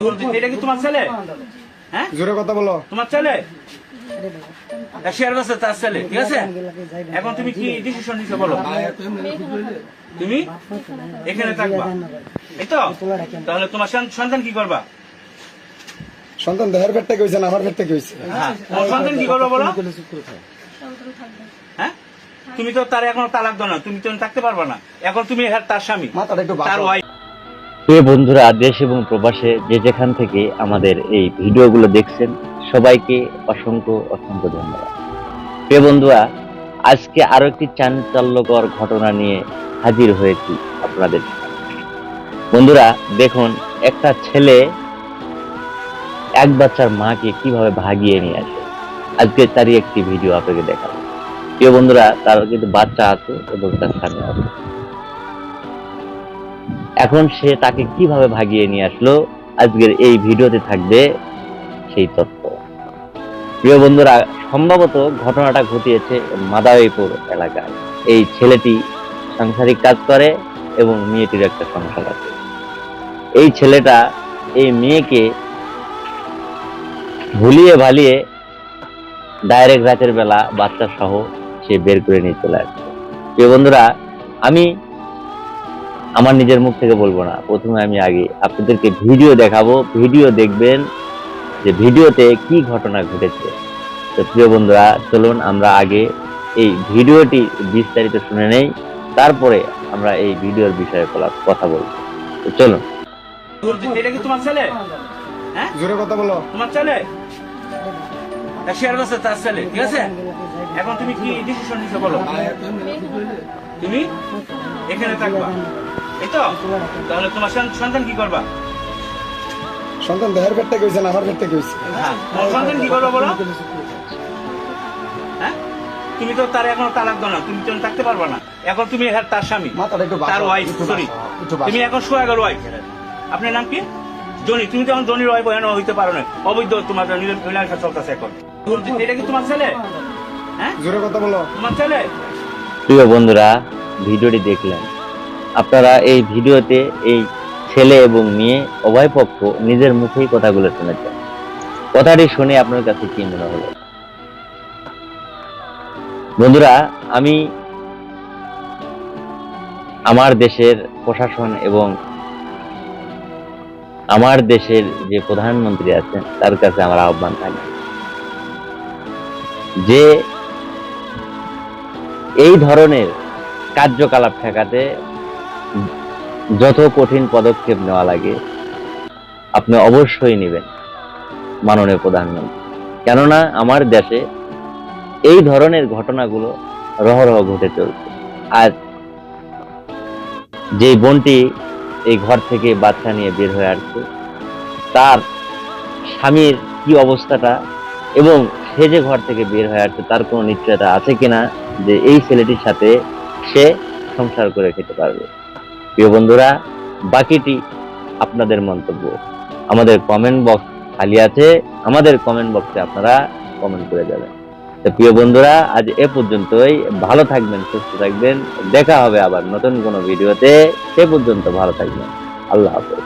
এটা কি তোমার ছেলে? হ্যাঁ, জোরে কথা বলো। তোমার ছেলে শেয়ার করছে তার ছেলে, ঠিক আছে? এখন তুমি কি ডিসিশন নিছো বলো? তুমি এখানে থাকবা, এই তো? তাহলে তোমার সন্তান কি করবা? সন্তান দেহের পেট থেকে হয়েছে না আমার পেট থেকে হয়েছে? হ্যাঁ, তোমার সন্তান কি করবা বলো? হ্যাঁ, তুমি তো তার এখনো তালাক দাও না, তুমি তো থাকতে পারবা না। এখন তুমি তার স্বামী, মাথাটা একটু তার ওয়াইফ। প্রিয় বন্ধুরা, দেশ এবং প্রবাসে যে যেখান থেকে আমাদের এই ভিডিওগুলো দেখছেন সবাইকে অসংখ্য অসংখ্য ধন্যবাদ। প্রিয় বন্ধুরা, আজকে আরো একটি চাঞ্চল্যকর ঘটনা নিয়ে হাজির হয়েছি আপনাদের সামনে। বন্ধুরা দেখুন, একটা ছেলে এক বাচ্চার মাকে কিভাবে ভাগিয়ে নিয়ে আসে, আজকে তারই একটি ভিডিও আপনাকে দেখাবো। প্রিয় বন্ধুরা, তার কিন্তু বাচ্চা আছে এবং তার স্বামী আছে। এখন সে তাকে কিভাবে ভাগিয়ে নিয়ে আসলো, আজকের এই ভিডিওতে থাকবে সেই তথ্য। প্রিয় বন্ধুরা, সম্ভবত ঘটনাটা ঘটিয়েছে মাদারীপুর এলাকায়। এই ছেলেটি সাংসারিক কাজ করে এবং মেয়েটির একটা সংসার আছে। এই ছেলেটা এই মেয়েকে ভুলিয়ে ভালিয়ে ডাইরেক্ট রাতের বেলা বাচ্চা সহ সে বের করে নিয়ে চলে আসছে। প্রিয় বন্ধুরা, আমি আমার নিজের মুখ থেকে বলবো না, প্রথমে আমি আগে আপনাদেরকে ভিডিও দেখাবো, ভিডিও দেখবেন যে ভিডিওতে কি ঘটনা ঘটেছে। তো প্রিয় বন্ধুরা, চলুন আমরা আগে এই ভিডিওটি বিস্তারিত শুনে নেই, তারপরে আমরা এই ভিডিওর বিষয়ে কথা বলবো। তো চলুন। এটা কি তোমার ছেলে? হ্যাঁ, জোরে কথা বলো। তোমার ছেলে শেয়ার করছে তার ছেলে, ঠিক আছে? এখন তুমি কি ডিসিশন নিছো বলো? তুমি এখানে থাকবা, এই তো? তাহলে তোমার সন্তান কি করবা? সন্তান দেহের পেট থেকে হয়েছে না আমার পেট থেকে হয়েছে? হ্যাঁ, তোমার সন্তান কি করবা বলো? হ্যাঁ, তুমি তো তার এখনো তালাক দাও না, তুমি তো থাকতে পারবা না। এখন তুমি তার স্বামী, মাথাটা একটু তার ওয়াইফ, সরি, তুমি এখন সোহাগের ওয়াইফ। আপনার নাম কি? জনি। তুমি তো এখন জনির ওয়াইফ হইতে পারো না, অবৈধ তোমার রিলেশন চলতেছে এখন। এটা কি তোমার ছেলে? হ্যাঁ, জোরে কথা বলো। তোমার ছেলে? প্রিয় বন্ধুরা, ভিডিওটি দেখলেন। আপনারা এই ভিডিওতে এই ছেলে এবং মেয়ে উভয় পক্ষ নিজের মুখেই কথাগুলো শুনেছেন। কথাটি শুনে আপনার কাছে কি মনে হলো? বন্ধুরা, আমি আমার দেশের প্রশাসন এবং আমার দেশের যে প্রধানমন্ত্রী আছেন তার কাছে আমার আহ্বান থাকবে যে এই ধরনের কার্যকলাপ ঠেকাতে যত কঠিন পদক্ষেপ নেওয়া লাগে আপনি অবশ্যই নেবেন মাননীয় প্রধানমন্ত্রী। কেননা আমার দেশে এই ধরনের ঘটনাগুলো রহরহ ঘটে চলছে। আর যে বোনটি এই ঘর থেকে বাচ্চা নিয়ে বের হয়ে আসছে, তার স্বামীর কি অবস্থাটা এবং সে যে ঘর থেকে বের হয়ে আসছে তার কোনো নিশ্চয়তা আছে কিনা যে এই ছেলেটির সাথে সে সংসার করে খেতে পারবে। প্রিয় বন্ধুরা, বাকিটি আপনাদের মন্তব্য। আমাদের কমেন্ট বক্স খালি আছে, আমাদের কমেন্ট বক্সে আপনারা কমেন্ট করে যাবেন। তো প্রিয় বন্ধুরা, আজ এ পর্যন্তই। ভালো থাকবেন, সুস্থ থাকবেন, দেখা হবে আবার নতুন কোনো ভিডিওতে। সে পর্যন্ত ভালো থাকবেন। আল্লাহ হাফেজ।